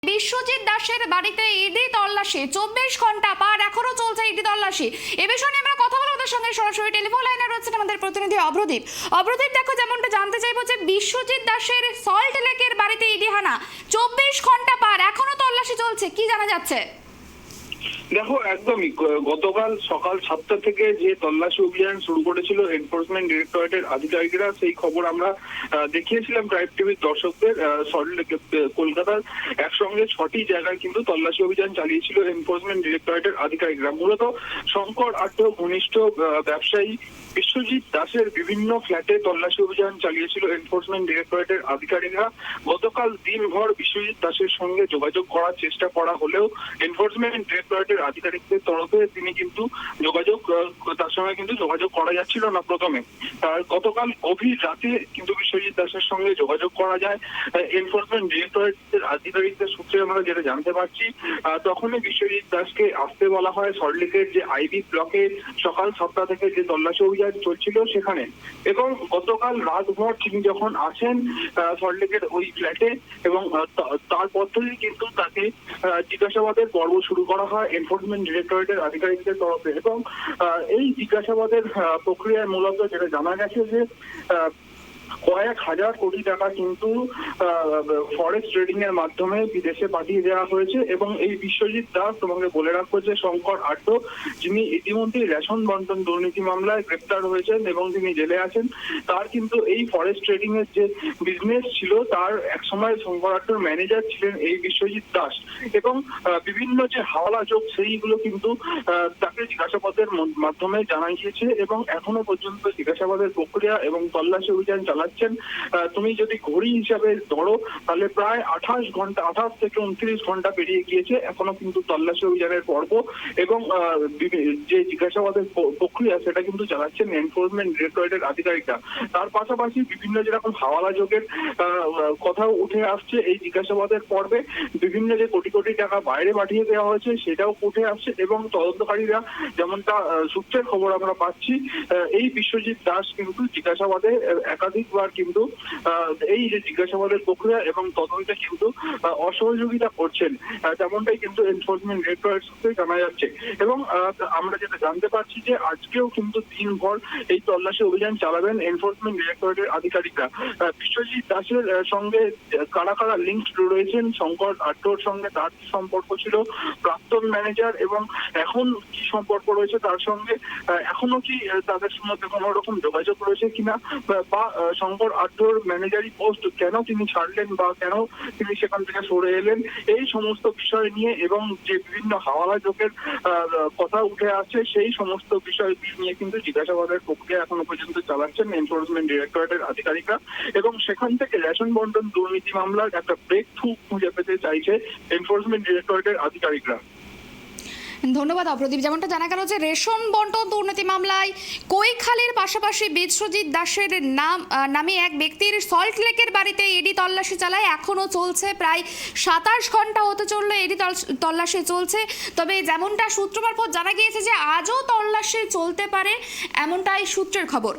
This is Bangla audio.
বিশ্বজিৎ দাসের বাড়িতে ইডি তল্লাশি 24 ঘন্টা পার, এখনো চলছে ইডি তল্লাশি। এ বিষয়ে আমরা কথা বলবো ওদের সঙ্গে। সরাসরি টেলিফোন লাইনে রয়েছেন আমাদের প্রতিনিধি অভ্রদীপ। অভ্রদীপ, দেখো, যেমনটা জানতে চাইবো যে বিশ্বজিৎ দাসের সল্ট লেকের বাড়িতে ইডি হানা, 24 ঘন্টা পার, এখনো তল্লাশি চলছে, কি জানা যাচ্ছে? দেখো, একদমই গতকাল সকাল 7টা থেকে যে তল্লাশি অভিযান শুরু করেছিল এনফোর্সমেন্ট ডিরেক্টরেটের আধিকারিকরা, সেই খবর আমরা দেখিয়েছিলাম ট্রাইব টিভির দর্শকদের। কলকাতার একসঙ্গে 6টি জায়গায় কিন্তু তল্লাশি অভিযান চালিয়েছিল এনফোর্সমেন্ট ডিরেক্টরেটের আধিকারিকরা। মূলত শঙ্কর আড্ড ঘনিষ্ঠ ব্যবসায়ী বিশ্বজিৎ দাসের বিভিন্ন ফ্ল্যাটে তল্লাশি অভিযান চালিয়েছিল এনফোর্সমেন্ট ডিরেক্টরেটের আধিকারিকরা। গতকাল দিনভর বিশ্বজিৎ দাসের সঙ্গে যোগাযোগ করার চেষ্টা করা হলেও এনফোর্সমেন্ট ডিরেক্টরেটের আধিকারিকদের তরফে তার সঙ্গে কিন্তু যোগাযোগ করা যাচ্ছিল না প্রথমে। গতকাল গভীর রাতে কিন্তু বিশ্বজিৎ দাসের সঙ্গে যোগাযোগ করা যায়। এনফোর্সমেন্ট ডিরেক্টরেটের আধিকারিকদের সূত্রে আমরা যেটা জানতে পারছি, তখনই বিশ্বজিৎ দাসকে আসতে বলা হয় সল্টলেকের যে আইবি ব্লকে সকাল 7টা থেকে যে তল্লাশি অভিযান চলছিল সেখানে। এবং গতকাল রাতভর তিনি যখন আসেন সল্টলেকের ওই ফ্ল্যাটে, এবং তারপর থেকেই কিন্তু তাকে জিজ্ঞাসাবাদের পর্ব শুরু করা হয় এনফোর্সমেন্ট ডিরেক্টরেটের আধিকারিকদের তরফে। এবং এই জিজ্ঞাসাবাদের প্রক্রিয়ায় মূলত যেটা জানা গেছে যে কয়েক হাজার কোটি টাকা কিন্তু ফরেক্স ট্রেডিং এর মাধ্যমে বিদেশে পাঠিয়ে দেওয়া হয়েছে। এবং এই বিশ্বজিৎ দাস, তোমাকে বলে রাখবো যে শঙ্কর আড্ড, যিনি ইতিমধ্যেই রেশন বন্টন দুর্নীতি মামলায় গ্রেপ্তার হয়েছেন এবং তিনি জেলে আছেন, তার কিন্তু এই ফরেক্স ট্রেডিং এর যে বিজনেস ছিল, তার একসময় শঙ্কর আড্ডর ম্যানেজার ছিলেন এই বিশ্বজিৎ দাস। এবং বিভিন্ন যে হাওলা যোগ, সেইগুলো কিন্তু তাকে জিজ্ঞাসাবাদের মাধ্যমে জানা গিয়েছে। এবং এখনো পর্যন্ত জিজ্ঞাসাবাদের প্রক্রিয়া এবং তল্লাশি অভিযান চালাচ্ছেন। তুমি যদি ঘড়ি হিসাবে ধরো তাহলে প্রায় 28 থেকে 29 ঘন্টা পেরিয়ে গিয়েছে, এখনো কিন্তু তল্লাশি অভিযানের পর্ব এবং যে জিজ্ঞাসাবাদের প্রক্রিয়া সেটা কিন্তু চালাচ্ছেন এনফোর্সমেন্ট ডিরেক্টরেটের আধিকারিকরা। তার পাশাপাশি বিভিন্ন যেরকম হাওয়ালা যোগের কথাও উঠে আসছে এই জিজ্ঞাসাবাদের পর্বে। বিভিন্ন যে কোটি কোটি টাকা বাইরে পাঠিয়ে দেওয়া হয়েছে সেটাও উঠে আসছে। এবং তদন্তকারীরা, যেমনটা সূত্রের খবর আমরা পাচ্ছি, এই বিশ্বজিৎ দাস কিন্তু জিজ্ঞাসাবাদে একাধিকবার কিন্তু এই যে জিজ্ঞাসাবাদের প্রক্রিয়া এবং তদন্তে কিন্তু অসহযোগিতা করছেন, তেমনটাই কিন্তু এনফোর্সমেন্ট ডিরেক্টরেট সূত্রে জানা যাচ্ছে। এবং আমরা যেটা জানতে পারছি যে আজকেও কিন্তু দিনভর এই তল্লাশি অভিযান চালাবেন এনফোর্সমেন্ট ডিরেক্টরেটের আধিকারিকরা। বিশ্বজিৎ দাসের সঙ্গে কারা কারা লিঙ্ক রয়েছেন, শঙ্কর আড্ডর সঙ্গে তার কি সম্পর্ক ছিল, প্রাক্তন ম্যানেজার এবং এখন কি সম্পর্ক রয়েছে তার সঙ্গে, এখনো কি তাদের মধ্যে কোনো রকম যোগাযোগ রয়েছে কিনা, বা শঙ্কর আড্ডর ম্যানেজারি পোস্ট কেন তিনি ছাড়লেন বা কেন তিনি সেখান থেকে সরে এলেন, এই সমস্ত বিষয় নিয়ে এবং যে বিভিন্ন হাওয়ালা যোগের কথা উঠে আসছে সেই সমস্ত বিষয় নিয়ে কিন্তু জিজ্ঞাসাবাদের প্রক্রিয়া এখনো পর্যন্ত চালাচ্ছেন এনফোর্সমেন্ট ডিরেক্টরেটের আধিকারিকরা। এবং সেখান থেকে রেশন বন্টন দুর্নীতি মামলার একটা ব্রেক থ্রু খুঁজে পেতে চাইছে এনফোর্সমেন্ট ডিরেক্টরেটের আধিকারিকরা। ধন্যবাদ অপ্রদীপ। যেমনটা জানা গেল যে রেশন বন্টন দুর্নীতি মামলায় কৈখালির পাশাপাশি বিশ্বজিৎ দাসের নামে এক ব্যক্তির সল্ট লেকের বাড়িতে ইডি তল্লাশি চালায়, এখনো চলছে, প্রায় 27 ঘন্টা হতে চললো ইডি তল্লাশি চলছে। তবে যেমনটা সূত্র মারফত জানা গিয়েছে যে আজও তল্লাশি চলতে পারে, এমনটাই সূত্রের খবর।